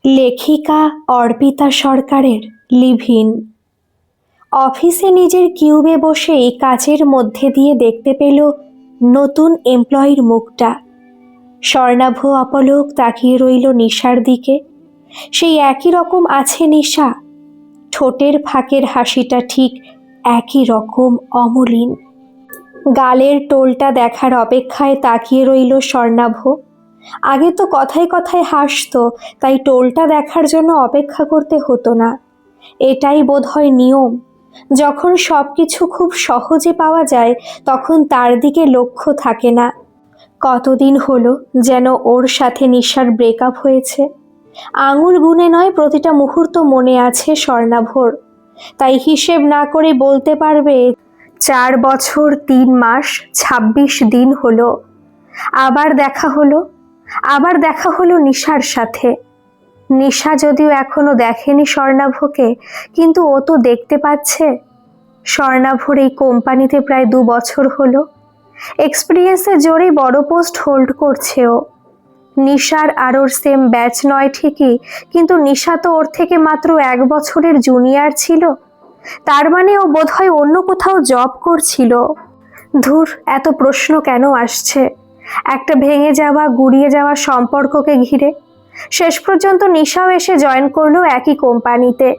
লেখিকা অর্পিতা সরকারের live in. অফিসে নিজের কিউবে বসেই কাচের মধ্যে দিয়ে দেখতে পেল নতুন এমপ্লয়ির মুখটা। স্বর্ণাভ অপলক তাকিয়ে রইল নিশার দিকে। সেই একই রকম আছে নিশা, ঠোঁটের ফাঁকের হাসিটা ঠিক একই রকম অমলিন। গালের টোলটা দেখার অপেক্ষায় তাকিয়ে রইল স্বর্ণাভ। আগে তো কথায় কথায় হাসতো, তাই টোলটা দেখার জন্য অপেক্ষা করতে হতো না। এটাই বোধহয় নিয়ম। যখন সব কিছু খুব সহজে পাওয়া যায় তখন তার দিকে লক্ষ্য থাকে না। কতদিন হলো যেন ওর সাথে নিশার ব্রেকআপ হয়েছে। আঙুল গুনে নয়, প্রতিটা মুহূর্ত মনে আছে স্বর্ণাভর। তাই হিসেব না করে বলতে পারবে 4 বছর 3 মাস 26 দিন হলো। আবার দেখা হলো নিশার সাথে। নিশা যদিও এখনো দেখেনি স্বর্ণাভকে, কিন্তু ও তো দেখতে পাচ্ছে। স্বর্ণাভর এই কোম্পানিতে প্রায় 2 বছর হলো। এক্সপিরিয়েন্সের জোরেই বড় পোস্ট হোল্ড করছে ও। নিশার আর ওর সেম ব্যাচ নয় ঠিকই, কিন্তু নিশা তো ওর থেকে মাত্র 1 বছরের জুনিয়র ছিল। তার মানে ও বোধহয় অন্য কোথাও জব করছিল। ধুর, এত প্রশ্ন কেন আসছে একটা ভেঙে যাওয়া গুড়িয়ে যাওয়া সম্পর্ককে ঘিরে। শেষ পর্যন্ত নিশাও এসে জয়েন করলো একই কোম্পানিতে।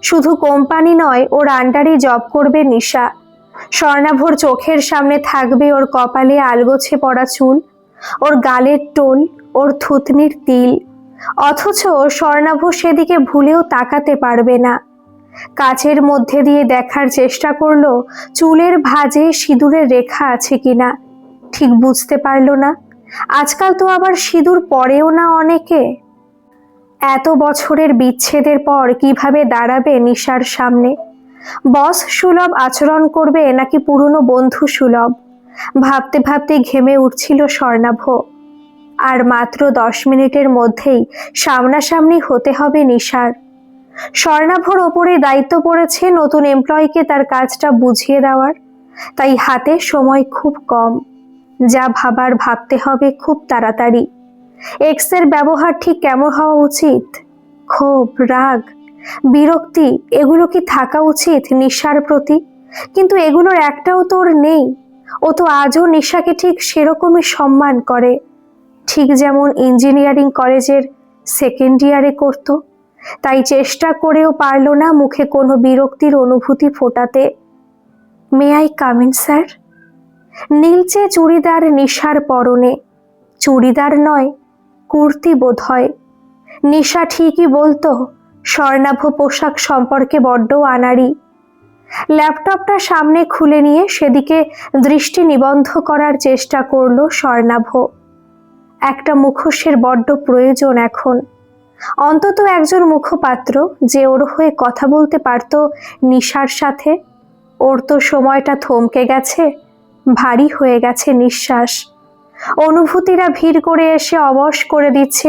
শুধু কোম্পানি নয়, ওর আন্ডারেই জব করবে নিশা। স্বর্ণাভর চোখের সামনে থাকবে ওর কপালে আলগোছে পড়া চুল, ওর গালের টোল, ওর থুতনির তিল। অথচ স্বর্ণাভ সেদিকে ভুলেও তাকাতে পারবে না। কাচের মধ্যে দিয়ে দেখার চেষ্টা করলো চুলের ভাঁজে সিঁদুরের রেখা আছে কিনা। ঠিক বুঝতে পারল না। আজকাল তো আবার সিঁদুর পরেও না অনেকে। এত বছরের বিচ্ছেদের পর কিভাবে দাঁড়াবে নিশার সামনে? বস সুলভ আচরণ করবে নাকি পুরনো বন্ধু সুলভ? ভাবতে ভাবতে ঘেমে উঠছিল স্বর্ণাভ। আর মাত্র 10 মিনিটের মধ্যেই সামনাসামনি হতে হবে নিশার। স্বর্ণাভর ওপরে দায়িত্ব পড়েছে নতুন এমপ্লয়িকে তার কাজটা বুঝিয়ে দেওয়ার। তাই হাতে সময় খুব কম। যা ভাবার ভাবতে হবে খুব তাড়াতাড়ি। এক্সের ব্যবহার ঠিক কেমন হওয়া উচিত? ক্ষোভ, রাগ, বিরক্তি, এগুলো কি থাকা উচিত নিশার প্রতি? কিন্তু এগুলোর একটাও তো ওর নেই। ও তো আজও নিশাকে ঠিক সেরকমই সম্মান করে, ঠিক যেমন ইঞ্জিনিয়ারিং কলেজের সেকেন্ড ইয়ারে করত। তাই চেষ্টা করেও পারল না মুখে কোনো বিরক্তির অনুভূতি ফোটাতে। May I come in sir? নীলচে চুড়িদার নিশার পরনে। চুড়িদার নয়, কুর্তি বোধ হয়। নিশা ঠিকই বলতো, স্বর্ণাভ পোশাক সম্পর্কে বড্ড আনাড়ি। ল্যাপটপটা সামনে খুলে নিয়ে সেদিকে দৃষ্টি নিবদ্ধ করার চেষ্টা করলো স্বর্ণাভ। একটা মুখোশের বড্ড প্রয়োজন এখন। অন্তত একজন মুখপাত্র যে ওর হয়ে কথা বলতে পারত নিশার সাথে। ওর তো সময়টা থমকে গেছে, ভারী হয়ে গেছে নিঃশ্বাস। অনুভূতিরা ভিড় করে এসে অবশ করে দিচ্ছে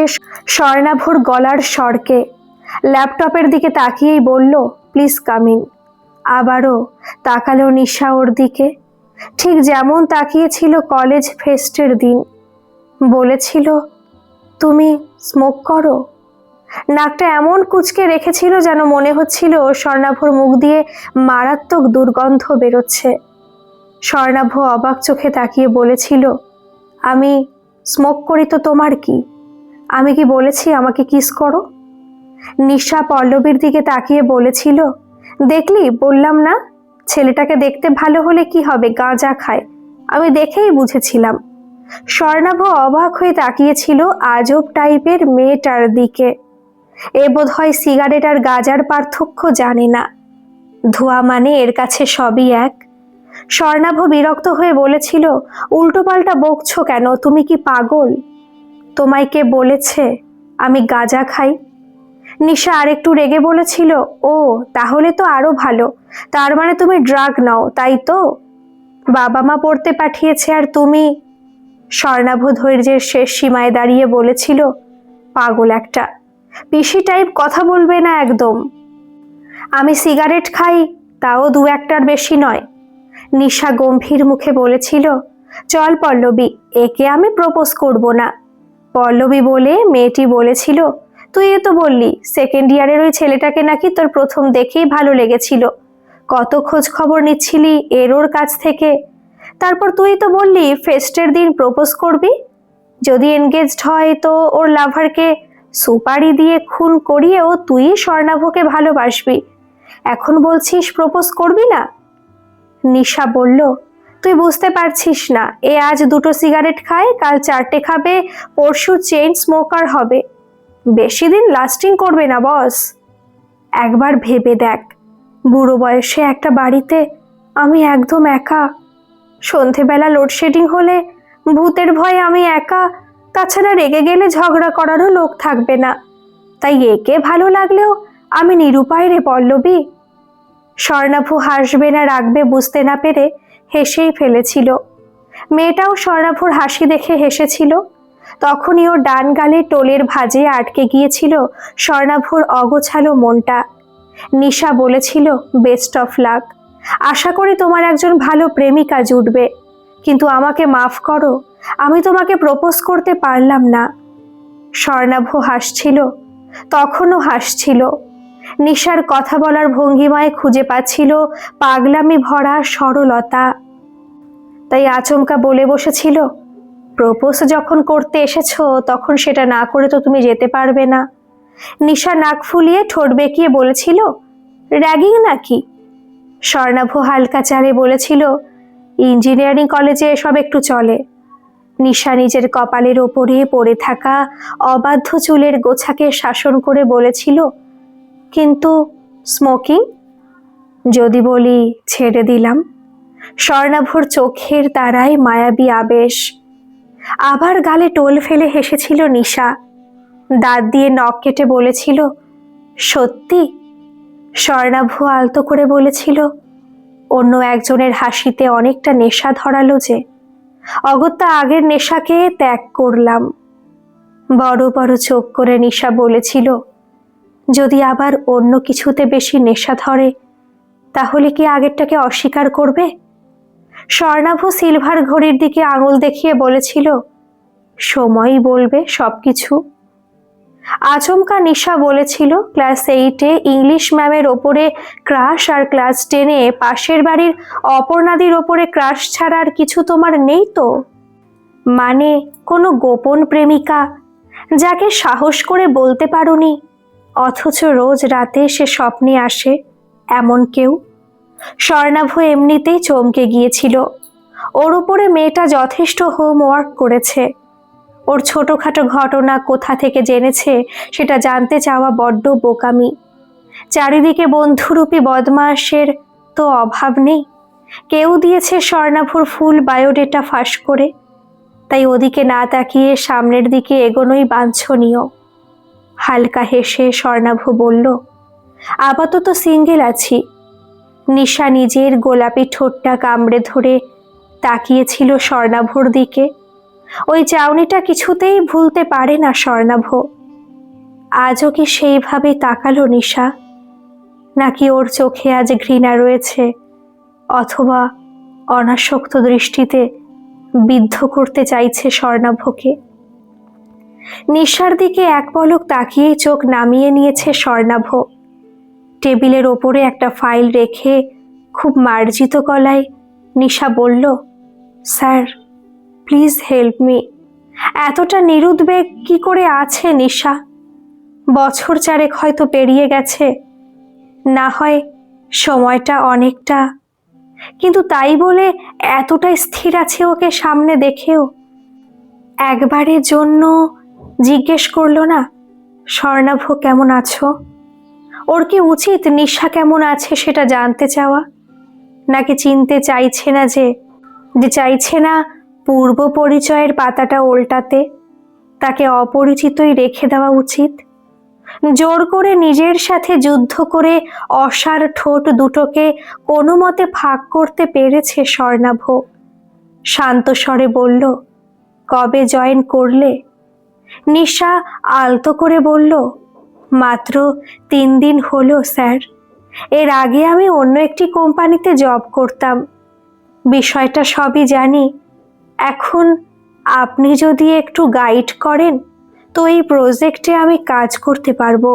স্বর্ণাভর গলার স্বরকে। ল্যাপটপের দিকে তাকিয়েই বলল, প্লিজ কাম ইন। আবারও তাকালো নিশা ওর দিকে, ঠিক যেমন তাকিয়েছিল কলেজ ফেস্টের দিন। বলেছিল, তুমি স্মোক করো? নাকটা এমন কুঁচকে রেখেছিল যেন মনে হচ্ছিল স্বর্ণাভর মুখ দিয়ে মারাত্মক দুর্গন্ধ বেরোচ্ছে। স্বর্ণাভ অবাক চোখে তাকিয়ে বলেছিল, আমি স্মোক করি তো তোমার কি? আমি কি বলেছি আমাকে কিস করো? নিশা পল্লবীর দিকে তাকিয়ে বলেছিল, দেখলি, বললাম না, ছেলেটাকে দেখতে ভালো হলে কি হবে, গাঁজা খায়। আমি দেখেই বুঝেছিলাম। স্বর্ণাভ অবাক হয়ে তাকিয়েছিল আজব টাইপের মেয়েটার দিকে। এ বোধহয় সিগারেট আর গাঁজার পার্থক্য জানে না। ধোঁয়া মানে এর কাছে সবই এক। স্বর্ণাভ বিরক্ত হয়ে বলেছিল, উল্টোপাল্টা বকছো কেন? তুমি কি পাগল? তোমায় কে বলেছে আমি গাঁজা খাই? নিশা আরেকটু রেগে বলেছিল, ও তাহলে তো আরো ভালো। তার মানে তুমি ড্রাগ নাও, তাই তো? বাবা মা পড়তে পাঠিয়েছে আর তুমি? স্বর্ণাভ ধৈর্যের শেষ সীমায় দাঁড়িয়ে বলেছিল, পাগল একটা। পিসি টাইপ কথা বলবে না একদম। আমি সিগারেট খাই, তাও 2-1টার বেশি নয়। নিশা গম্ভীর মুখে বলেছিল, চল পল্লবী, একে আমি প্রপোজ করব না। পল্লবী বলে মেয়েটি বলেছিল, তুই তো বললি সেকেন্ড ইয়ারের ওই ছেলেটাকে নাকি তোর প্রথম দেখেই ভালো লেগেছিল, কত খোঁজ খবর নিচ্ছিলি এর ওর কাছ থেকে। তারপর তুই তো বললি ফেস্টের দিন প্রপোজ করবি, যদি এনগেজড হয় তো ওর লাভারকে সুপারি দিয়ে খুন করিয়েও তুই স্বর্ণাভকে ভালোবাসবি, এখন বলছিস প্রপোজ করবি না? নিশা বলল, তুই বুঝতে পারছিস না, এ আজ 2টো সিগারেট খায়, কাল 4টে খাবে, পরশু চেইন স্মোকার হবে, বেশি দিন লাস্টিং করবে না বস। একবার ভেবে দেখ, বুড়ো বয়সে একটা বাড়িতে আমি একদম একা, সন্ধেবেলা লোডশেডিং হলে ভূতের ভয়ে আমি একা, তাছাড়া রেগে গেলে ঝগড়া করারও লোক থাকবে না, তাই একে ভালো লাগলেও আমি নিরুপায় রে পল্লবী। স্বর্ণাভু হাসবে না রাখবে বুঝতে না পেরে হেসেই ফেলেছিল। মেয়েটাও স্বর্ণাভুর হাসি দেখে হেসেছিল। তখনই ওর ডান গালে টোলের ভাঁজে আটকে গিয়েছিল স্বর্ণাভুর অগোছালো মনটা। নিশা বলেছিল, বেস্ট অফ লাক, আশা করি তোমার একজন ভালো প্রেমিকা জুটবে, কিন্তু আমাকে মাফ করো, আমি তোমাকে প্রপোজ করতে পারলাম না। স্বর্ণাভু হাসছিল, তখনও হাসছিল। নিশার কথা বলার ভঙ্গিমায় খুঁজে পাচ্ছিল পাগলামি ভরা সরলতা। তাই আচমকা বলে বসেছিল, প্রপোজ যখন করতে এসেছো তখন সেটা না করে তো তুমি যেতে পারবে না। নিশা নাক ফুলিয়ে ঠোঁট বেঁকিয়ে বলেছিল, র্যাগিং নাকি? স্বর্ণাভু হালকা চালে বলেছিল, ইঞ্জিনিয়ারিং কলেজে এসব একটু চলে। নিশা নিজের কপালের ওপরে পড়ে থাকা অবাধ্য চুলের গোছাকে শাসন করে বলেছিল, কিন্তু স্মোকিং? যদি বলি ছেড়ে দিলাম? স্বর্ণাভুর চোখের তারায় মায়াবী আবেশ। আবার গালে টোল ফেলে হেসেছিল নিশা, দাঁত দিয়ে নখ কেটে বলেছিল, সত্যি? স্বর্ণাভু আলতো করে বলেছিল, অন্য একজনের হাসিতে অনেকটা নেশা ধরালো যে, অগত্যা আগের নেশাকে ত্যাগ করলাম। বড় বড় চোখ করে নিশা বলেছিল, যদি আবার অন্য কিছুতে বেশি নেশা ধরে তাহলে কি আগেরটাকে অস্বীকার করবে? স্বর্ণাভু সিলভার ঘড়ির দিকে আঙুল দেখিয়ে বলেছিল, সময়ই বলবে সবকিছু। আচমকা নিশা বলেছিল, ক্লাস 8-এ ইংলিশ ম্যামের ওপরে ক্রাশ আর ক্লাস 10-এ পাশের বাড়ির অপর্ণাদির ওপরে ক্রাশ ছাড়া আর কিছু তোমার নেই তো? মানে কোনো গোপন প্রেমিকা যাকে সাহস করে বলতে পারোনি, অথচ রোজ রাতে সে স্বপ্নে আসে, এমন কেউ? স্বর্ণাভু এমনিতেই চমকে গিয়েছিল। ওর উপরে মেয়েটা যথেষ্ট হোমওয়ার্ক করেছে। ওর ছোটখাটো ঘটনা কোথা থেকে জেনেছে সেটা জানতে চাওয়া বড্ড বোকামি। চারিদিকে বন্ধুরূপী বদমাশের তো অভাব নেই, কেউ দিয়েছে স্বর্ণাভুর ফুল বায়োডেটা ফাঁস করে, তাই ওদিকে না তাকিয়ে সামনের দিকে এগোনোই বাঞ্ছনীয়। হালকা হেসে স্বর্ণাভু বলল, আপাতত সিঙ্গেল আছি। নিশা নিজের গোলাপি ঠোঁটটা কামড়ে ধরে তাকিয়েছিল স্বর্ণাভুর দিকে। ওই চাউনিটা কিছুতেই ভুলতে পারে না স্বর্ণাভু। আজও কি সেইভাবে তাকালো নিশা? নাকি ওর চোখে আজ ঘৃণা রয়েছে, অথবা অনাসক্ত দৃষ্টিতে বিদ্ধ করতে চাইছে স্বর্ণাভকে? নিশার দিকে এক পলক তাকিয়েই চোখ নামিয়ে নিয়েছে স্বর্ণাভ। টেবিলের ওপরে একটা ফাইল রেখে খুব মার্জিত গলায় নিশা বলল, স্যার প্লিজ হেল্প মি। এতটা নিরুদ্বেগ কি করে আছে নিশা? বছর 4 হয়তো পেরিয়ে গেছে, না হয় সময়টা অনেকটা, কিন্তু তাই বলে এতটা স্থির আছে ওকে সামনে দেখেও? একবারের জন্য জিজ্ঞেস করলো না, স্বর্ণাভ কেমন আছো? ওর কি উচিত নিশা কেমন আছে সেটা জানতে চাওয়া? নাকি চিনতে চাইছে না যে চাইছে না পূর্ব পরিচয়ের পাতাটা উল্টাতে, তাকে অপরিচিতই রেখে দেওয়া উচিত? জোর করে নিজের সাথে যুদ্ধ করে অসার ঠোঁট দুটোকে কোনো মতে ফাঁক করতে পেরেছে স্বর্ণাভ। শান্ত স্বরে বলল, কবে জয়েন করলে? নিশা আলতো করে বলল, মাত্র 3 দিন হলো স্যার। এর আগে আমি অন্য একটি কোম্পানিতে জব করতাম, বিষয়টা সবই জানি। এখন আপনি যদি একটু গাইড করেন তো এই প্রজেক্টে আমি কাজ করতে পারবো।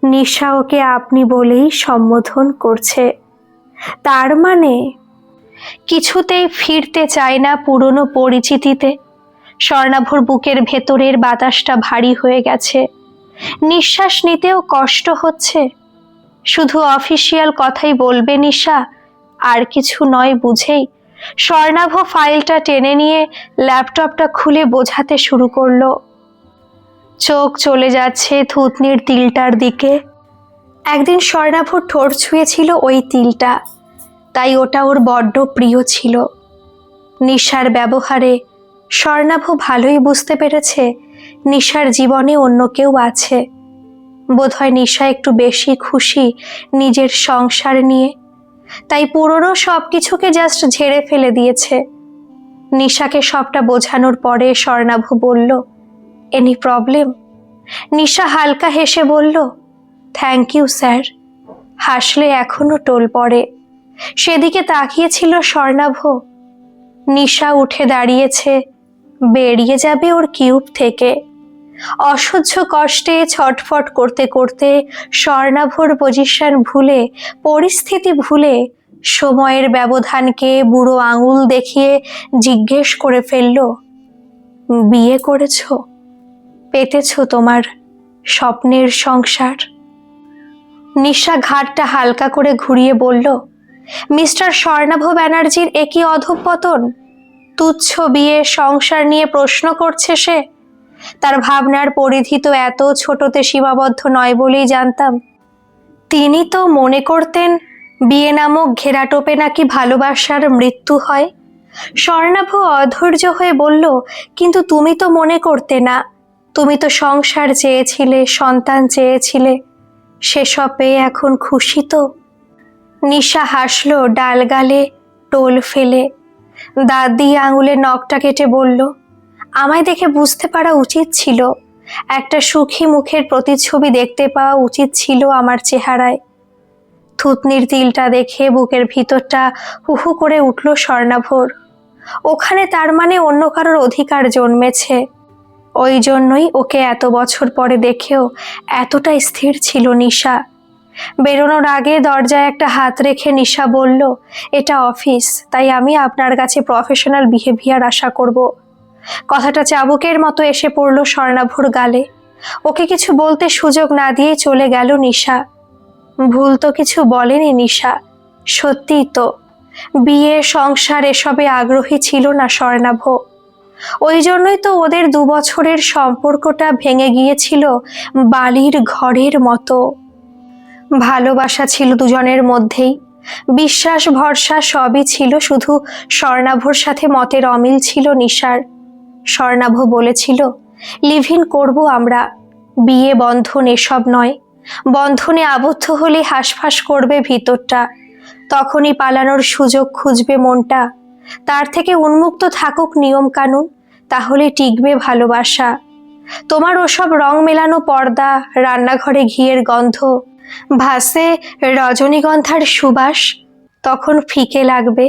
নিশা ওকে আপনি বলেই সম্বোধন করছে। তার মানে কিছুতেই ফিরতে চায় না পুরনো পরিচিতিতে। স্বর্ণাভর বুকের ভেতরের বাতাসটা ভারী হয়ে গেছে, নিঃশ্বাস নিতেও কষ্ট হচ্ছে। শুধু অফিসিয়াল কথাই বলবে নিশা, আর কিছু নয় বুঝেই স্বর্ণাভ ফাইলটা টেনে নিয়ে ল্যাপটপটা খুলে বোঝাতে শুরু করলো। চোখ চলে যাচ্ছে থুতনির তিলটার দিকে। একদিন স্বর্ণাভর ঠোঁট ছুঁয়েছিল ওই তিলটা, তাই ওটা ওর বড্ড প্রিয় ছিল। নিশার ব্যবহারে স্বর্ণাভ ভালোই বুঝতে পেরেছে নিশার জীবনে অন্য কেউ আছে। বোধহয় নিশা একটু বেশি খুশি নিজের সংসার নিয়ে, তাই পুরনো সব কিছুকে জাস্ট ঝেড়ে ফেলে দিয়েছে। নিশাকে সবটা বোঝানোর পরে স্বর্ণাভ বলল, এনি প্রবলেম? নিশা হালকা হেসে বলল, থ্যাংক ইউ স্যার। হাসলে এখনো টোল পড়ে। সেদিকে তাকিয়েছিল স্বর্ণাভ। নিশা উঠে দাঁড়িয়েছে, বেরিয়ে যাবে ওর কিউব থেকে। অসহ্য কষ্টে ছটফট করতে করতে স্বর্ণাভর পজিশন ভুলে, পরিস্থিতি ভুলে, সময়ের ব্যবধানকে বুড়ো আঙুল দেখিয়ে জিজ্ঞেস করে ফেলল, বিয়ে করেছো? পেতেছো তোমার স্বপ্নের সংসার? নিশা ঘাড়টা হালকা করে ঘুরিয়ে বলল, মিস্টার স্বর্ণাভ ব্যানার্জির একই অধঃপতন। তুচ্ছ বিয়ে সংসার নিয়ে প্রশ্ন করছে সে। তার ভাবনার পরিধি তো এত ছোটতে সীমাবদ্ধ নয় বলেই জানতাম। তিনি তো মনে করতেন বিয়ে নামক ঘেরাটোপে নাকি ভালোবাসার মৃত্যু হয়। স্বর্ণাভ অধৈর্য হয়ে বলল, কিন্তু তুমি তো মনে করতে না। তুমি তো সংসার চেয়েছিলে, সন্তান চেয়েছিলে। সেসব পেয়ে এখন খুশি তো? নিশা হাসল ডাল গালে টোল ফেলে। দাঁত দিয়ে আঙুলের নখটা কেটে বলল, আমায় দেখে বুঝতে পারা উচিত ছিল। একটা সুখী মুখের প্রতিচ্ছবি দেখতে পাওয়া উচিত ছিল আমার চেহারায়। থুতনির তিলটা দেখে বুকের ভিতরটা হুহু করে উঠল স্বর্ণাভর। ওখানে তার মানে অন্য কারোর অধিকার জন্মেছে। ওই জন্যই ওকে এত বছর পরে দেখেও এতটা স্থির ছিল নিশা। বেরোনোর আগে দরজায় একটা হাত রেখে নিশা বলল, এটা অফিস, তাই আমি আপনার কাছে প্রফেশনাল বিহেভিয়ার আশা করব। কথাটা চাবুকের মতো এসে পড়ল স্বর্ণাভর গালে। ওকে কিছু বলতে সুযোগ না দিয়ে চলে গেল নিশা। ভুল তো কিছু বলেনি নিশা, সত্যিই তো বিয়ে সংসার এসবে আগ্রহী ছিল না স্বর্ণাভ। ওই জন্যই তো ওদের 2 বছরের সম্পর্কটা ভেঙে গিয়েছিল বালির ঘরের মতো। ভালোবাসা ছিল দুজনের মধ্যেই, বিশ্বাস ভরসা সবই ছিল, শুধু স্বর্ণাভর সাথে মতের অমিল ছিল নিশার। স্বর্ণাভ বলেছিল, লিভ ইন করবো আমরা, বিয়ে বন্ধন এসব নয়। বন্ধনে আবদ্ধ হলে হাঁসফাঁস করবে ভিতরটা, তখনই পালানোর সুযোগ খুঁজবে মনটা। তার থেকে উন্মুক্ত থাকুক নিয়ম কানুন, তাহলে টিকবে ভালোবাসা। তোমার ওসব রং মেলানো পর্দা, রান্নাঘরে ঘিয়ের গন্ধ, ভাসে রজনীগন্ধার সুবাস তখন ফিকে লাগবে,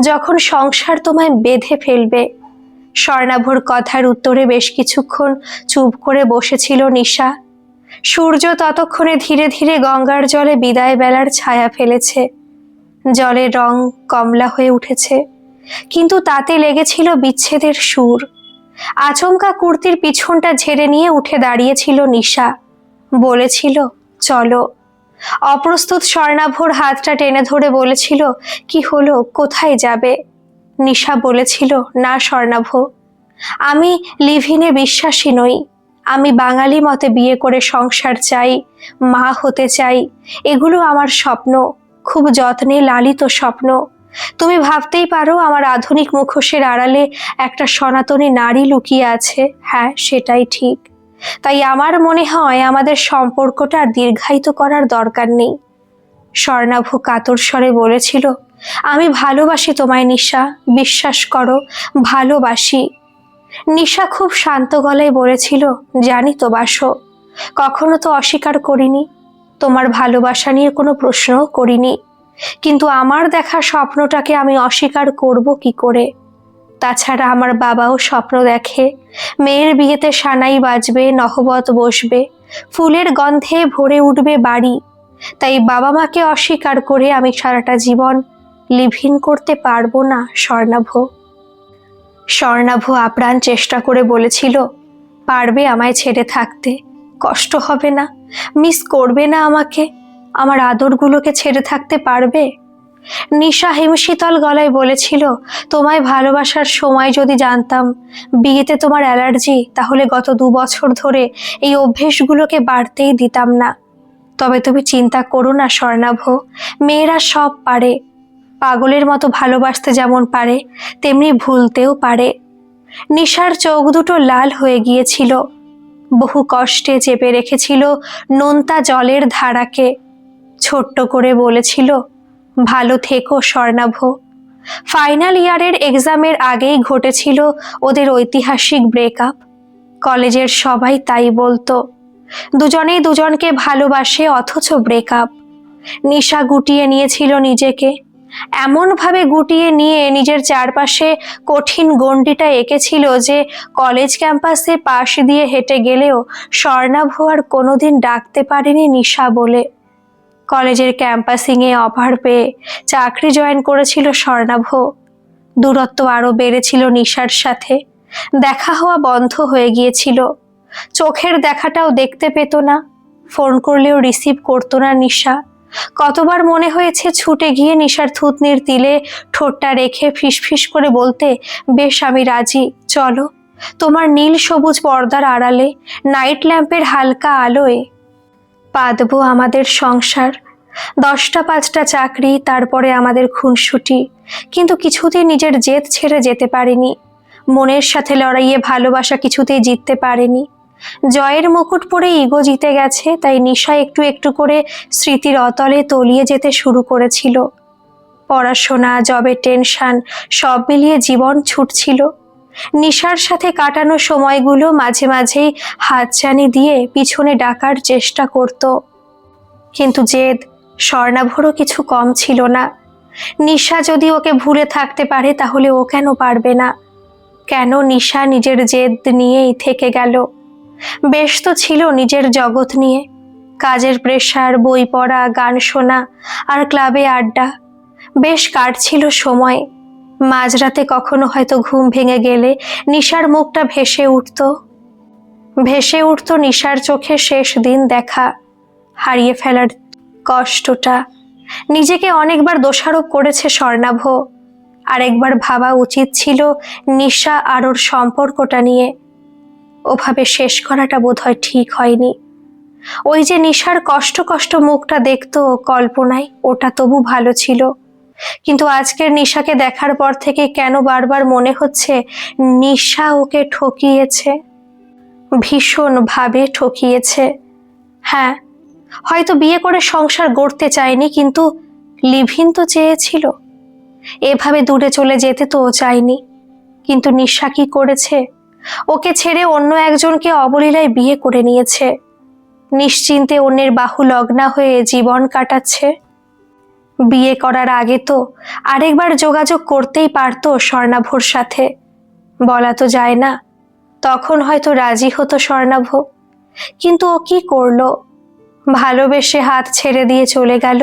যখন সংসার তোমায় বেঁধে ফেলবে। স্বর্ণাভর কথার উত্তরে বেশ কিছুক্ষণ চুপ করে বসেছিল নিশা। সূর্য ততক্ষণে ধীরে ধীরে গঙ্গার জলে বিদায় বেলার ছায়া ফেলেছে। জলের রং কমলা হয়ে উঠেছে, কিন্তু তাতে লেগেছিল বিচ্ছেদের সুর। আচমকা কুর্তির পিছনটা ঝেড়ে নিয়ে উঠে দাঁড়িয়েছিল নিশা, বলেছিল, চলো। অপ্রস্তুত স্বর্ণাভর হাতটা টেনে ধরে বলেছিল, কি হলো, কোথায় যাবে? নিশা বলেছিল, না স্বর্ণাভ, আমি লিভিনে বিশ্বাসী নই। আমি বাঙালি মতে বিয়ে করে সংসার চাই, মা হতে চাই। এগুলো আমার স্বপ্ন, খুব যত্নে লালিত স্বপ্ন। তুমি ভাবতেই পারো আমার আধুনিক মুখোশের আড়ালে একটা সনাতনী নারী লুকিয়ে আছে। হ্যাঁ, সেটাই ঠিক। তাই আমার মনে হয় আমাদের সম্পর্কটা আর দীর্ঘায়িত করার দরকার নেই। স্বর্ণাভ কাতর স্বরে বলেছিল, আমি ভালোবাসি তোমায় নিশা, বিশ্বাস করো, ভালোবাসি। নিশা খুব শান্ত গলায় বলেছিল, জানি তো বাসো, কখনো তো অস্বীকার করিনি, তোমার ভালোবাসা নিয়ে কোনো প্রশ্নও করিনি, কিন্তু আমার দেখা স্বপ্নটাকে আমি অস্বীকার করব কি করে? তাছাড়া আমার বাবাও স্বপ্ন দেখে মেয়ের বিয়েতে সানাই বাজবে, নহবত বসবে, ফুলের গন্ধে ভরে উঠবে বাড়ি। তাই বাবা মাকে অস্বীকার করে আমি সারাটা জীবন লিভ-ইন করতে পারবো না স্বর্ণাভ। স্বর্ণাভ আপ্রাণ চেষ্টা করে বলেছিল, পারবে আমায় ছেড়ে থাকতে, কষ্ট হবে না, মিস করবে না আমাকে, আমার আদরগুলোকে ছেড়ে থাকতে পারবে? নিশা হিমশীতল গলায় বলেছিল, তোমায় ভালোবাসার সময় যদি জানতাম বিয়েতে তোমার অ্যালার্জি, তাহলে গত 2 বছর ধরে এই অভ্যেসগুলোকে বাড়তেই দিতাম না। তবে তুমি চিন্তা করো না স্বর্ণাভ, মেয়েরা সব পারে। পাগলের মতো ভালোবাসতে যেমন পারে, তেমনি ভুলতেও পারে। নিশার চোখ দুটো লাল হয়ে গিয়েছিল, বহু কষ্টে চেপে রেখেছিল নোনতা জলের ধারাকে। ছোট্ট করে বলেছিল, ভালো থেকো স্বর্ণাভ। ফাইনাল ইয়ারের এক্সামের আগেই ঘটেছিল ওদের ঐতিহাসিক ব্রেকআপ। কলেজের সবাই তাই বলতো, দুজনেই দুজনকে ভালোবাসে অথচ ব্রেকআপ। নিশা গুটিয়ে নিয়েছিল নিজেকে, এমনভাবে গুটিয়ে নিয়ে নিজের চারপাশে কঠিন গণ্ডিটা এঁকেছিল যে কলেজ ক্যাম্পাসে পাশ দিয়ে হেঁটে গেলেও স্বর্ণাভ আর কোনোদিন ডাকতে পারেনি নিশা বলে। কলেজের ক্যাম্পাসিংয়ে অফার পেয়ে চাকরি জয়েন করেছিল স্বর্ণাভ। দূরত্ব আরও বেড়েছিল নিশার সাথে, দেখা হওয়া বন্ধ হয়ে গিয়েছিল। চোখের দেখাটাও দেখতে পেত না, ফোন করলেও রিসিভ করতো না নিশা। কতবার মনে হয়েছে ছুটে গিয়ে নিশার থুতনির তিলে ঠোঁটটা রেখে ফিসফিস করে বলতে, বেশ আমি রাজি, চলো তোমার নীল সবুজ পর্দার আড়ালে নাইট ল্যাম্পের হালকা আলোয় পাতবো আমাদের সংসার। 10টা 5টা চাকরি, তারপরে আমাদের খুনসুটি। কিন্তু কিছুতেই নিজের জেদ ছেড়ে যেতে পারিনি। মনের সাথে লড়াইয়ে ভালোবাসা কিছুতেই জিততে পারেনি। জয়ের মুকুট পরে ইগো জিতে গেছে, তাই নিশা একটু একটু করে স্মৃতির অতলে তলিয়ে যেতে শুরু করেছিল। পড়াশোনা, জবের টেনশন সব মিলিয়ে জীবন ছুটছিল। নিশার সাথে কাটানো সময়গুলো মাঝে মাঝেই হাতছানি দিয়ে পিছনে ডাকার চেষ্টা করত। কিন্তু জেদ স্বর্ণাভরও কিছু কম ছিল না। নিশা যদি ওকে ভুলে থাকতে পারে, তাহলে ও কেন পারবে না? কেন নিশা নিজের জেদ নিয়েই থেকে গেল? ব্যস্ত ছিল নিজের জগৎ নিয়ে, কাজের প্রেশার, বই পড়া, গান শোনা আর ক্লাবে আড্ডা। বেশ কাটছিল সময়। মাঝরাতে কখনো হয়তো ঘুম ভেঙে গেলে নিশার মুখটা ভেসে উঠত নিশার চোখে শেষ দিন দেখা, হারিয়ে ফেলার কষ্টটা। নিজেকে অনেকবার দোষারোপ করেছে স্বর্ণাভ। আরেকবার ভাবা উচিত ছিল নিশা আর ওর সম্পর্কটা নিয়ে। ওভাবে শেষ করাটা বোধহয় ঠিক হয়নি। ওই যে নিশার কষ্ট কষ্ট মুখটা দেখতো কল্পনায়, ওটা তবু ভালো ছিল। কিন্তু আজকের নিশাকে দেখার পর থেকে কেন বারবার মনে হচ্ছে নিশা ওকে ঠকিয়েছে, ভীষণভাবে ঠকিয়েছে। হ্যাঁ, হয়তো বিয়ে করে সংসার গড়তে চায়নি, কিন্তু লিভ-ইন তো চেয়েছিল। এভাবে দূরে চলে যেতে তো ও চায়নি। কিন্তু নিশা কি করেছে? ওকে ছেড়ে অন্য একজনকে অবলীলায় বিয়ে করে নিয়েছে। নিশ্চিন্তে অন্যের বাহু লগ্না হয়ে জীবন কাটাচ্ছে। বিয়ে করার আগে তো আরেকবার যোগাযোগ করতেই পারতো স্বর্ণাভর সাথে। বলা তো যায় না, তখন হয়তো রাজি হতো স্বর্ণাভ। কিন্তু ও কি করলো? ভালোবেসে হাত ছেড়ে দিয়ে চলে গেল।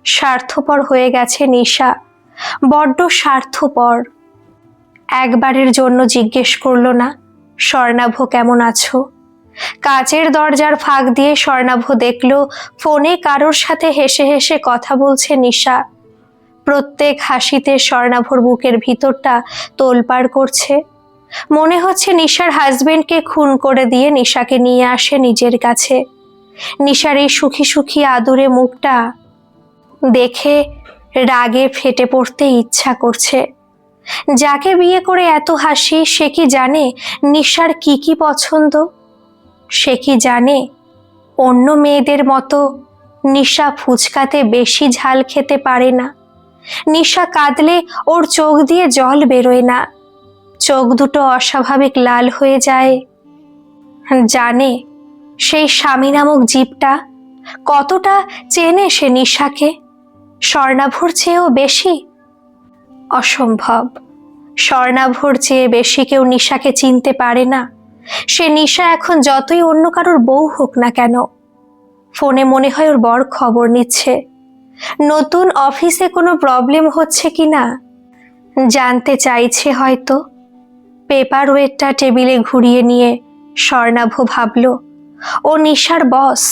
স্বার্থপর হয়ে গেছে নিশা, বড্ড স্বার্থপর। একবারের জন্য জিজ্ঞেস করলো না, স্বর্ণাভ কেমন আছো? কাচের দরজার ফাঁক দিয়ে স্বর্ণাভ দেখল ফোনে কারোর সাথে হেসে হেসে কথা বলছে নিশা। প্রত্যেক হাসিতে স্বর্ণাভর বুকের ভিতরটা তোলপাড় করছে। মনে হচ্ছে নিশার হাজবেন্ডকে খুন করে দিয়ে নিশাকে নিয়ে আসে নিজের কাছে। নিশার এই সুখী সুখী আদুরে মুখটা দেখে রাগে ফেটে পড়তে ইচ্ছা করছে। যাকে বিয়ে করে এত হাসি, সে কি জানে নিশার কি কি পছন্দ? সে কি জানে অন্য মেয়েদের মতো নিশা ফুচকাতে বেশি ঝাল খেতে পারে না? নিশা কাঁদলে ওর চোখ দিয়ে জল বেরোয় না, চোখ দুটো অস্বাভাবিক লাল হয়ে যায়। জানে সেই স্বামী নামক জীবটা কতটা চেনে সে নিশাকে, স্বর্ণাভর চেয়েও বেশি? অসম্ভব। স্বর্ণাভর চেয়ে বেশি কেউ নিশাকে চিনতে পারে না। সে নিশা এখন যতই অন্য কারোর বউ হোক না কেন। ফোনে মনে হয় ওর বর খবর নিচ্ছে, নতুন অফিসে কোনো প্রবলেম হচ্ছে কিনা জানতে চাইছে হয়তো। পেপার ওয়েটটা টেবিলে ঘুরিয়ে নিয়ে স্বর্ণাভ ভাবল, ও নিশার বস,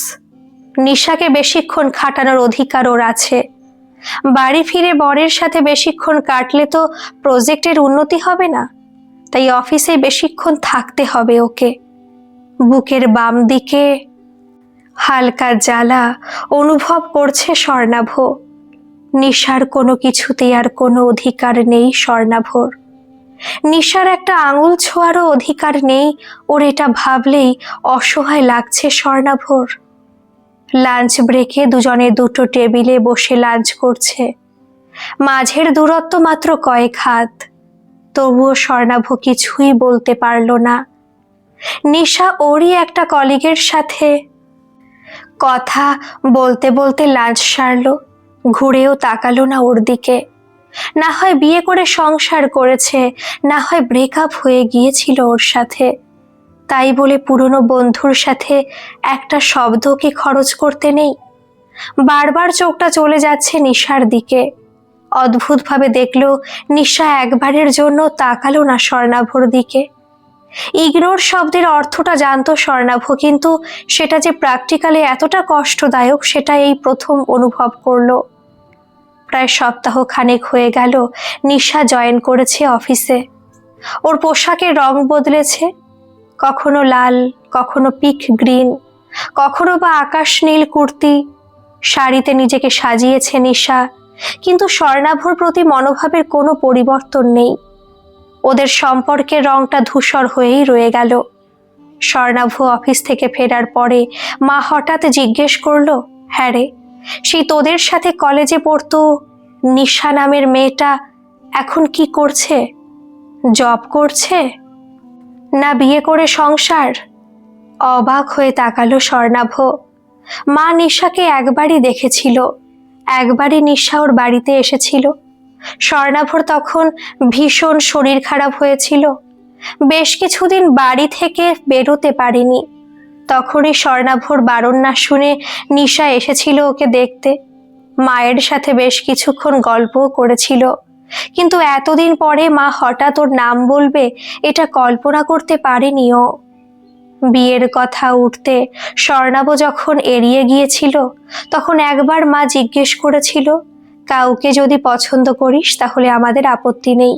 নিশাকে বেশিক্ষণ খাটানোর অধিকার ওর আছে। বাড়ি ফিরে বরের সাথে বেশিক্ষণ কাটলে তো প্রজেক্টের উন্নতি হবে না, তাই অফিসে বেশিক্ষণ থাকতে হবে ওকে। বুকের বাম দিকে হালকা জ্বালা অনুভব করছে স্বর্ণাভ। নিশার কোনো কিছুতেই আর কোনো অধিকার নেই স্বর্ণাভর। নিশার একটা আঙুল ছোঁয়ারও অধিকার নেই ওর, এটা ভাবলেই অসহায় লাগছে স্বর্ণাভর। লাঞ্চ ব্রেকে দুজনে দুটো টেবিলে বসে লাঞ্চ করছে। মাঝের দূরত্ব মাত্র কয়েক হাত, তবুও স্বর্ণাভ কিছুই বলতে পারল না। নিশা ওরই একটা কলিগের সাথে কথা বলতে বলতে লাঞ্চ সারল, ঘুরেও তাকালো না ওর দিকে। না হয় বিয়ে করে সংসার করেছে, না হয় ব্রেকআপ হয়ে গিয়েছিল ওর সাথে, তাই বলে পুরনো বন্ধুর সাথে একটা শব্দকে খরচ করতে নেই। বারবার চোখটা চলে যাচ্ছে নিশার দিকে। অদ্ভুতভাবে দেখলো নিশা একবারের জন্য তাকালো না স্বর্ণাভর দিকে। ইগনোর শব্দের অর্থটা জানতো স্বর্ণাভ, কিন্তু সেটা যে প্র্যাকটিক্যালি এতটা কষ্টদায়ক সেটা এই প্রথম অনুভব করলো। প্রায় সপ্তাহ খানেক হয়ে গেল নিশা জয়েন করেছে অফিসে। ওর পোশাকের রং বদলেছে, কখনো লাল, কখনো পিক গ্রিন, কখনো বা আকাশ নীল কুর্তি। শাড়িতে নিজেকে সাজিয়েছে নিশা, কিন্তু স্বর্ণাভর প্রতি মনোভাবের কোনো পরিবর্তন নেই। ওদের সম্পর্কের রংটা ধূসর হয়েই রয়ে গেল। স্বর্ণাভ অফিস থেকে ফেরার পরে মা হঠাৎ জিজ্ঞেস করলো, হ্যাঁ রে, সেই তোদের সাথে কলেজে পড়তো নিশা নামের মেয়েটা এখন কি করছে? জব করছে না বিয়ে করে সংসার? অবাক হয়ে তাকালো স্বর্ণাভ। মা নিশাকে একবারই দেখেছিল, একবারই নিশা ওর বাড়িতে এসেছিল। স্বর্ণাভর তখন ভীষণ শরীর খারাপ হয়েছিল, বেশ কিছুদিন বাড়ি থেকে বেরোতে পারিনি। তখনই স্বর্ণাভর বারণ না শুনে নিশা এসেছিল ওকে দেখতে। মায়ের সাথে বেশ কিছুক্ষণ গল্পও করেছিল, কিন্তু এতদিন পরে মা হঠাৎ ওর নাম বলবে এটা কল্পনা করতে পারেনি ও। বিয়ের কথা উঠতে স্বর্ণাভ যখন এড়িয়ে গিয়েছিল, তখন একবার মা জিজ্ঞেস করেছিল, কাউকে যদি পছন্দ করিস তাহলে আমাদের আপত্তি নেই।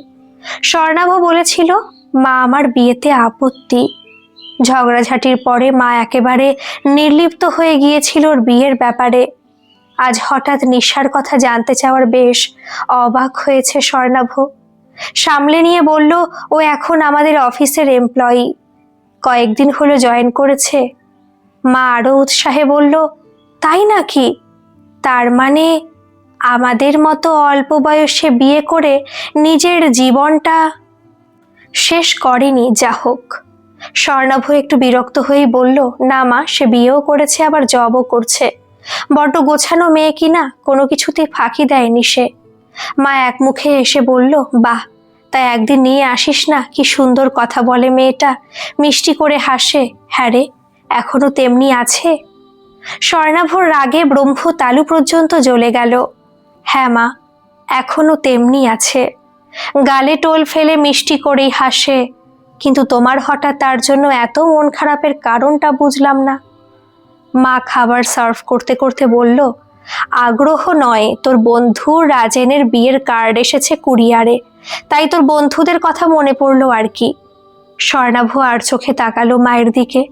স্বর্ণাভ বলেছিল, মা আমার বিয়েতে আপত্তি। ঝগড়াঝাটির পরে মা একেবারে নির্লিপ্ত হয়ে গিয়েছিল ওর বিয়ের ব্যাপারে। আজ হঠাৎ নিশার কথা জানতে চাওয়ার বেশ অবাক হয়েছে স্বর্ণাভ। সামলে নিয়ে বলল, ও এখন আমাদের অফিসের এমপ্লয়ি, কয়েকদিন হলো জয়েন করেছে। মা আরো উৎসাহে বলল, তাই নাকি? তার মানে আমাদের মতো অল্প বয়সে বিয়ে করে নিজের জীবনটা শেষ করেনি। যা হোক। স্বর্ণাভ একটু বিরক্ত হয়েই বলল, না মা, সে বিয়েও করেছে আবার জবও করছে। বড্ড গোছানো মেয়ে কিনা, কোনো কিছুতেই ফাঁকি দেয়নি সে। মা এক মুখে এসে বলল, বাহ, তাই একদিন নিয়ে আসিস না, কি সুন্দর কথা বলে মেয়েটা, মিষ্টি করে হাসে। হ্যাঁ রে, এখনো তেমনি আছে? স্বর্ণাভর রাগে ব্রহ্ম তালু পর্যন্ত জ্বলে গেল। হ্যাঁ মা, এখনো তেমনি আছে, গালে টোল ফেলে মিষ্টি করেই হাসে। কিন্তু তোমার হঠাৎ তার জন্য এত মন খারাপের কারণটা বুঝলাম না। মা খাবার সার্ভ করতে করতে বলল, আগ্রহ নয়, তোর বন্ধু রাজেনের বিয়ের কার্ড এসেছে কুরিয়ারে, তাই তোর বন্ধুদের কথা মনে পড়লো আর কি। স্বর্ণাভ আর চোখে তাকালো মায়ের দিকে।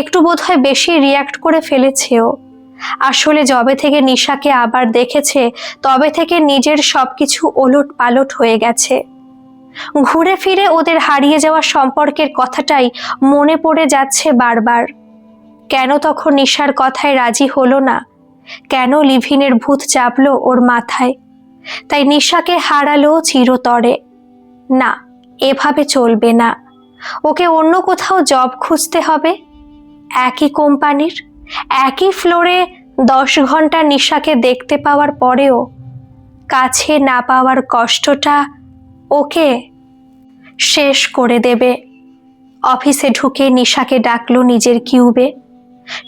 একটু বোধহয় বেশি রিয়াক্ট করে ফেলেছে ও। আসলে যবে থেকে নিশাকে আবার দেখেছে তবে থেকে নিজের সবকিছু ওলট পালট হয়ে গেছে। ঘুরে ফিরে ওদের হারিয়ে যাওয়া সম্পর্কের কথাটাই মনে পড়ে যাচ্ছে বারবার। কেন তখন নিশার কথায় রাজি হলো না? কেন লিভিনের ভূত চাপলো ওর মাথায়? তাই নিশাকে হারালো চিরতরে। না, এভাবে চলবে না, ওকে অন্য কোথাও জব খুঁজতে হবে। একই কোম্পানির একই ফ্লোরে 10 ঘন্টা নিশাকে দেখতে পাওয়ার পরেও কাছে না পাওয়ার কষ্টটা ওকে শেষ করে দেবে। অফিসে ঢুকে নিশাকে ডাকলো নিজের কিউবে।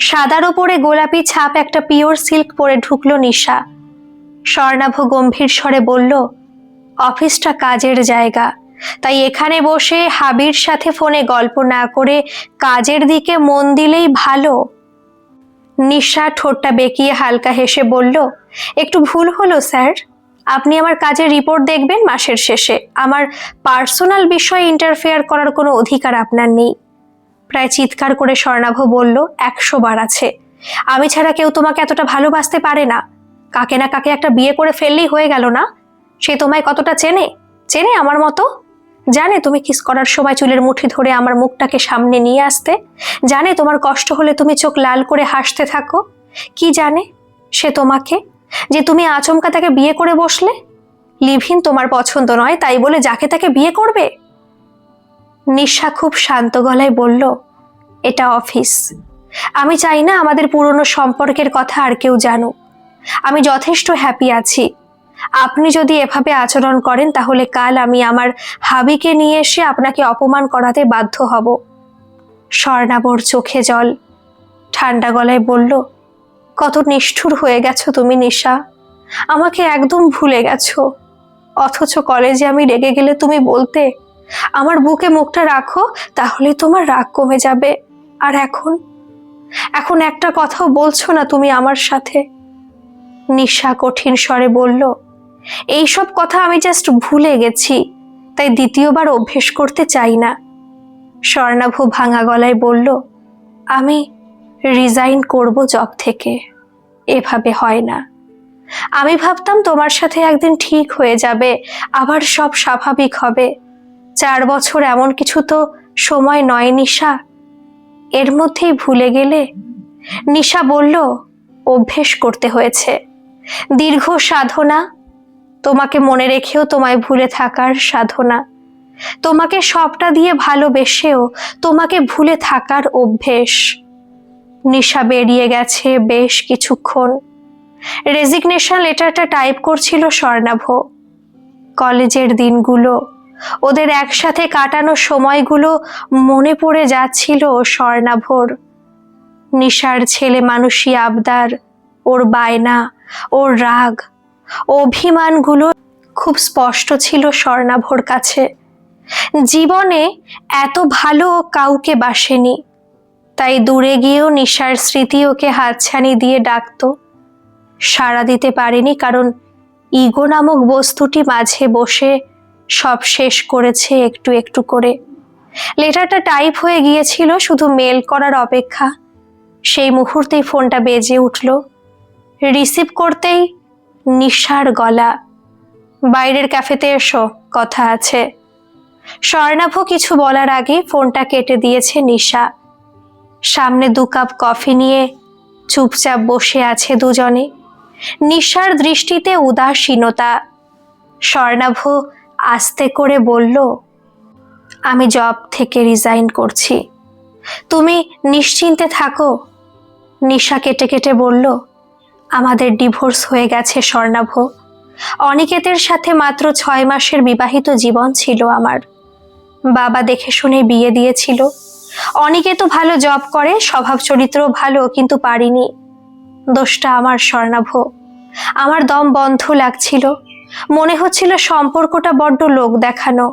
সাদার ওপরে গোলাপি ছাপ একটা পিওর সিল্ক পরে ঢুকলো নিশা। স্বর্ণাভ গম্ভীর স্বরে বলল, অফিসটা কাজের জায়গা, তাই এখানে বসে হাবির সাথে ফোনে গল্প না করে কাজের দিকে মন দিলেই ভালো। নিশা ঠোঁটটা বেঁকিয়ে হালকা হেসে বলল, একটু ভুল হলো স্যার, আপনি আমার কাজের রিপোর্ট দেখবেন মাসের শেষে। আমার পার্সোনাল বিষয়ে ইন্টারফেয়ার করার কোনো অধিকার আপনার নেই। প্রায় চিৎকার করে স্বর্ণাভ বলল, 100 বার আছে, আমি ছাড়া কেউ তোমাকে এতটা ভালোবাসতে পারে না। কাকে না কাকে একটা বিয়ে করে ফেললেই হয়ে গেল না? সে তোমায় কতটা চেনে, চেনে আমার মতো? জানে তুমি কিস করার সময় চুলের মুঠি ধরে আমার মুখটাকে সামনে নিয়ে আসতে? জানে তোমার কষ্ট হলে তুমি চোখ লাল করে হাসতে থাকো? কি জানে সে তোমাকে, যে তুমি আচমকা তাকে বিয়ে করে বসলে? লিভিন তোমার পছন্দ নয় তাই বলে যাকে তাকে বিয়ে করবে? নিশা খুব শান্ত গলায় বলল, এটা অফিস, আমি চাই না আমাদের পুরনো সম্পর্কের কথা আর কেউ জানুক। আমি যথেষ্ট হ্যাপি আছি। আপনি যদি এভাবে আচরণ করেন তাহলে কাল আমি আমার হাবিকে নিয়ে এসে আপনাকে অপমান করাতে বাধ্য হব। স্বর্ণাভর চোখে জল, ঠান্ডা গলায় বলল, কত নিষ্ঠুর হয়ে গেছো তুমি নিশা, আমাকে একদম ভুলে গেছো। অথচ কলেজে আমি রেগে গেলে তুমি বলতে, আমার বুকে মুখটা রাখো তাহলে তোমার রাগ কমে যাবে। আর এখন এখন একটা কথাও বলছো না তুমি আমার সাথে। নিশা কঠিন স্বরে বলল, এইসব কথা আমি জাস্ট ভুলে গেছি, তাই দ্বিতীয়বার অভ্যেস করতে চাই না। স্বর্ণাভ ভাঙা গলায় বলল, আমি রিজাইন করব জব থেকে। এভাবে হয় না। আমি ভাবতাম তোমার সাথে একদিন ঠিক হয়ে যাবে, আবার সব স্বাভাবিক হবে। 4 বছর এমন কিছু তো সময় নয় নিশা, এর মধ্যেই ভুলে গেলে। নিশা বলল, অভ্যেস করতে হয়েছে, দীর্ঘ সাধনা। তোমাকে মনে রেখেও তোমায় ভুলে থাকার সাধনা। তোমাকে সবটা দিয়ে ভালোবেসেও তোমাকে ভুলে থাকার অভ্যেস। নিশা বেরিয়ে গেছে বেশ কিছুক্ষণ। রেজিগনেশন লেটারটা টাইপ করছিল স্বর্ণাভ। কলেজের দিনগুলো, ওদের একসাথে কাটানো সময়গুলো মনে পড়ে যাচ্ছিল স্বর্ণাভর। নিশার ছেলে মানুষই আবদার, ওর বায়না, ওর রাগ, অভিমানগুলো খুব স্পষ্ট ছিল স্বর্ণাভর কাছে। জীবনে এত ভালো কাউকে বাসেনি, তাই দূরে গিয়েও নিশার স্মৃতি ওকে হাতছানি দিয়ে ডাকতো। সাড়া দিতে পারেনি কারণ ইগো নামক বস্তুটি মাঝে বসে সব শেষ করেছে একটু একটু করে। লেটারটা টাইপ হয়ে গিয়েছিল, শুধু মেল করার অপেক্ষা। সেই মুহূর্তেই ফোনটা বেজে উঠল। রিসিভ করতেই নিশার গলা, বাইরের ক্যাফেতে এসো, কথা আছে। স্বর্ণাভ কিছু বলার আগে ফোনটা কেটে দিয়েছে নিশা। সামনে 2 কাপ কফি নিয়ে চুপচাপ বসে আছে দুজনে। নিশার দৃষ্টিতে উদাসীনতা। স্বর্ণাভ আস্তে করে বলল, আমি জব থেকে রিজাইন করছি, তুমি নিশ্চিন্তে থাকো। নিশা কেটে কেটে বলল, আমাদের ডিভোর্স হয়ে গেছে স্বর্ণাভ। অনিকেতের সাথে মাত্র 6 মাসের বিবাহিত জীবন ছিল আমার। বাবা দেখে শুনে বিয়ে দিয়েছিল। অনিকেত ভালো জব করে, স্বভাব চরিত্র ভালো, কিন্তু পারিনি। দোষটা আমার স্বর্ণাভ। আমার দম বন্ধ লাগছিল, মনে হচ্ছিল সম্পর্কটা বড্ড লোক দেখানো।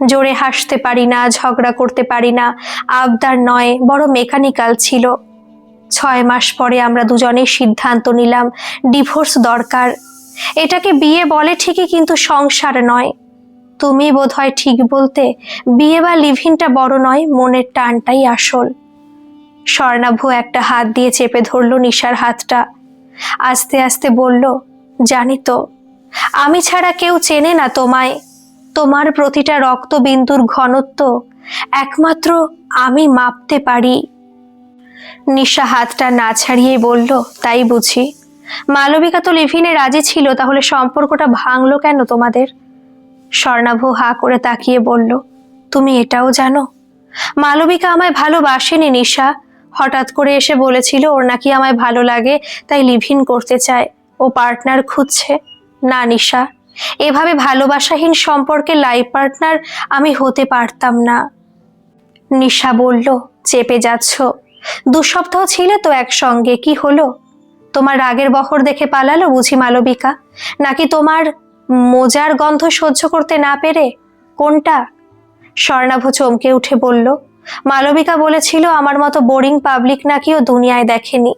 জোরে হাসতে পারি না, ঝগড়া করতে পারি না, আবদার নয়, বড় মেকানিক্যাল ছিল। 6 মাস পরে আমরা দুজনেই সিদ্ধান্ত নিলাম ডিভোর্স দরকার। এটাকে বিয়ে বলে ঠিকই, কিন্তু সংসার নয়। তুমি বোধহয় ঠিক বলতে, বিয়ে বা লিভিনটা বড় নয়, মনের টানটাই আসল। স্বর্ণাভ একটা হাত দিয়ে চেপে ধরল নিশার হাতটা। আস্তে আস্তে বলল, জানি তো, আমি ছাড়া কেউ চেনে না তোমায়। তোমার প্রতিটা রক্তবিন্দুর ঘনত্ব একমাত্র আমি মাপতে পারি। নিশা হাতটা না ছাড়িয়েই বলল, তাই বুঝি? মালবিকা তো লিভিনে রাজি ছিল, তাহলে সম্পর্কটা ভাঙলো কেন তোমাদের? স্বর্ণাভ হা করে তাকিয়ে বলল, তুমি এটাও জানো? মালবিকা আমায় ভালোবাসেনি নিশা, হঠাৎ করে এসে বলেছিল ওর নাকি আমায় ভালো লাগে, তাই লিভিন করতে চায়, ও পার্টনার খুঁজছে। না নিশা, এভাবে ভালোবাসাহীন সম্পর্কে লাইফ পার্টনার আমি হতে পারতাম না। নিশা বলল, চেপে যাচ্ছ? 2 সপ্তাহ ছিলে তো একসঙ্গে, কি হলো? তোমার রাগের বহর দেখে পালালো বুঝি মালবিকা? নাকি তোমার মোজার গন্ধ সহ্য করতে না পেরে? কোনটা? স্বর্ণাভ চমকে উঠে বলল, মালবিকা বলেছিল আমার মতো বোরিং পাবলিক নাকি ও দুনিয়ায় দেখেনি।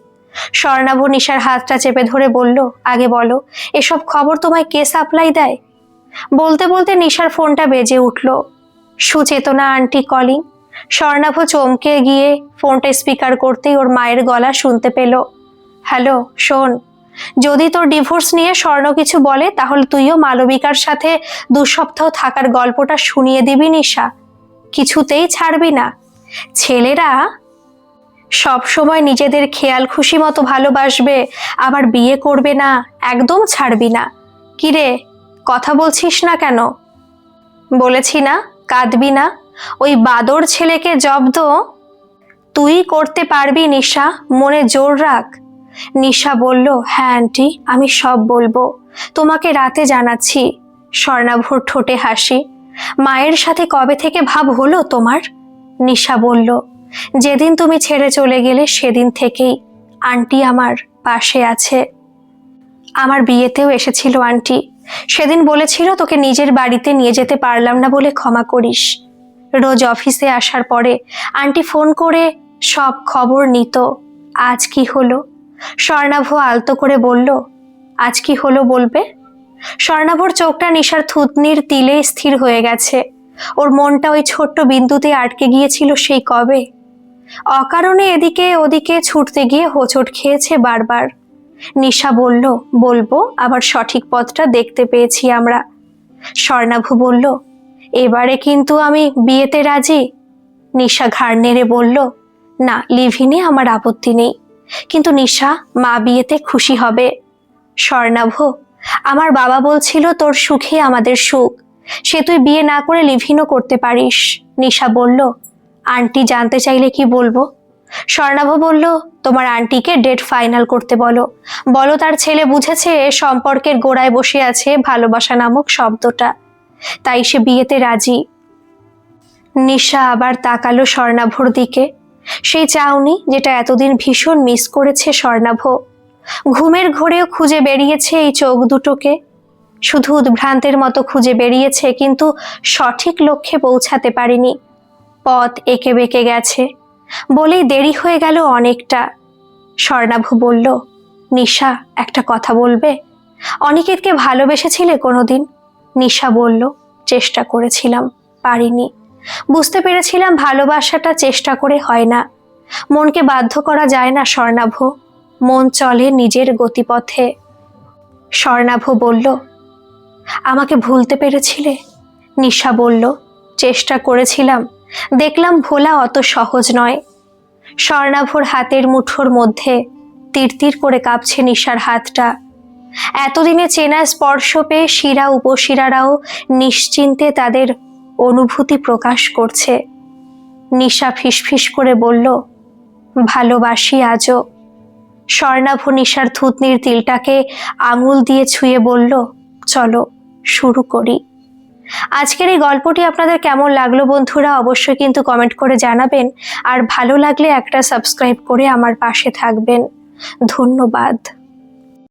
স্বর্ণাভ নিশার হাতটা চেপে ধরে বলল, আগে বলো, এসব খবর তোমায় কে সাপ্লাই দেয়? বলতে বলতে নিশার ফোনটা বেজে উঠল। সুচেতনা আন্টি কলিং। স্বর্ণাভ চমকে গিয়ে ফোনটা স্পিকার করতেই ওর মায়ের গলা শুনতে পেল। হ্যালো, শোন, যদি তোর ডিভোর্স নিয়ে স্বর্ণ কিছু বলে তাহলে তুইও মালবিকার সাথে 2 সপ্তাহ থাকার গল্পটা শুনিয়ে দিবি নিশা। কিছুতেই ছাড়বি না। ছেলেরা সব সময় নিজেদের খেয়াল খুশি মতো ভালোবাসবে, আবার বিয়ে করবে না, একদম ছাড়বি না। কিরে, কথা বলছিস না কেন? বলেছি না, কাঁদবি না। ওই বাদর ছেলেকে জব্দ তুই করতে পারবি নিশা, মনে জোর রাখ। নিশা বলল, হ্যাঁ আন্টি, আমি সব বলবো, তোমাকে রাতে জানাচ্ছি। স্বর্ণাভর ঠোঁটে হাসি। মায়ের সাথে কবে থেকে ভাব হলো তোমার? নিশা বলল, যেদিন তুমি ছেড়ে চলে গেলে সেদিন থেকেই। আন্টি আমার পাশে আছে। আমার বিয়েতেও এসেছিল আন্টি। সেদিন বলেছিল তোকে নিজের বাড়িতে নিয়ে যেতে পারলাম না বলে ক্ষমা করিস। রোজ অফিসে আসার পরে আন্টি ফোন করে সব খবর নিত। আজ কি হলো? স্বর্ণাভ আলতো করে বলল, আজ কি হলো বলবে? স্বর্ণাভর চোখটা নিশার থুতনির তিলে স্থির হয়ে গেছে। ওর মনটা ওই ছোট্ট বিন্দুতে আটকে গিয়েছিল সেই কবে। অকারণে এদিকে ওদিকে ছুটতে গিয়ে হোঁচট খেয়েছে বারবার। নিশা বলল, বলবো, আবার সঠিক পথটা দেখতে পেয়েছি আমরা। স্বর্ণাভ বলল, এবারে কিন্তু আমি বিয়েতে রাজি। নিশা ঘাড় নেড়ে বলল, না, লিভিনে আমার আপত্তি নেই, কিন্তু নিশা, মা বিয়েতে খুশি হবে। স্বর্ণাভ, আমার বাবা বলছিল তোর সুখে আমাদের সুখ, সে তুই বিয়ে না করে লিভিনও করতে পারিস। নিশা বলল, আন্টি জানতে চাইলে কি বলবো? স্বর্ণাভ বলল, তোমার আন্টিকে ডেট ফাইনাল করতে বলো। বলো তার ছেলে বুঝেছে সম্পর্কের গোড়ায় বসে আছে ভালোবাসা নামক শব্দটা, তাই সে বিয়েতে রাজি। নিশা আবার তাকালো স্বর্ণাভর দিকে, সেই চাউনি যেটা এতদিন ভীষণ মিস করেছে স্বর্ণাভ। ঘুমের ঘোরেও খুঁজে বেরিয়েছে এই চোখ দুটোকে। শুধু উদ্ভ্রান্তের মতো খুঁজে বেরিয়েছে, কিন্তু সঠিক লক্ষ্যে পৌঁছাতে পারেনি। পথ এঁকে বেঁকে গেছে বলেই দেরি হয়ে গেল অনেকটা। স্বর্ণাভ বলল, নিশা, একটা কথা বলবে? অনিকেতকে ভালোবেসেছিলে কোনোদিন? নিশা বলল, চেষ্টা করেছিলাম, পারিনি। বুঝতে পেরেছিলাম ভালোবাসাটা চেষ্টা করে হয় না। মনকে বাধ্য করা যায় না স্বর্ণাভ, মন চলে নিজের গতিপথে। স্বর্ণাভ বলল, আমাকে ভুলতে পেরেছিলে? নিশা বলল, চেষ্টা করেছিলাম, দেখলাম ভোলা অত সহজ নয়। স্বর্ণাভর হাতের মুঠোর মধ্যে তিরতির করে কাঁপছে নিশার হাতটা। এতদিনে চেনা স্পর্শ পেয়ে শিরা উপশিরারাও নিশ্চিন্তে তাদের অনুভূতি প্রকাশ করছে। নিশা ফিসফিস করে বলল, ভালোবাসি আজও। স্বর্ণাভ নিশার থুতনির তিলটাকে আঙুল দিয়ে ছুঁয়ে বলল, চলো শুরু করি। আজকের এই গল্পটি আপনাদের কেমন লাগলো বন্ধুরা, অবশ্যই কিন্তু কমেন্ট করে জানাবেন। আর ভালো লাগলে একটা সাবস্ক্রাইব করে আমার পাশে থাকবেন। ধন্যবাদ।